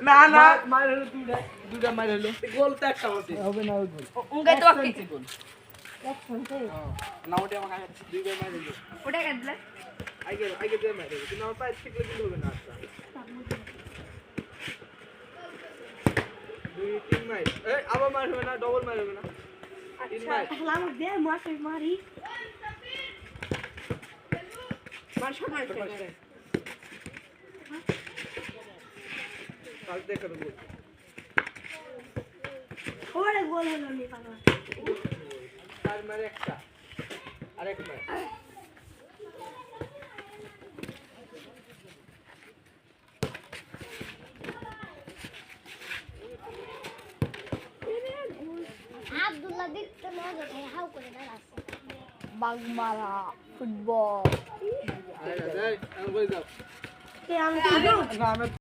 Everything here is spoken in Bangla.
না না মার হলো দুটা মার হলো গোল তো একটা হবে না গোল উনকে তো কি গোল না ওটা আমাকে আছে দুইবার মার হলো ওটা কেন দিলে আগে দিয়ে মার হলো কিন্তু আমার পায়ে ঠিকলে কিন্তু হবে না আচ্ছা 2 3 মার এই আবার মার হবে না ডবল মার হবে না আচ্ছা হালাম দে মারি মার শট মার কাল দেখো গোল ওরে গোল হলো নি পাগল চার মারে একটা আরেক মার আব্দুল্লাহ দেখতে মজা ভাই হাউ করে দাঁড়াচ্ছে বাগমারা ফুটবল আরে যাই আমি কই যাও আমি না আমি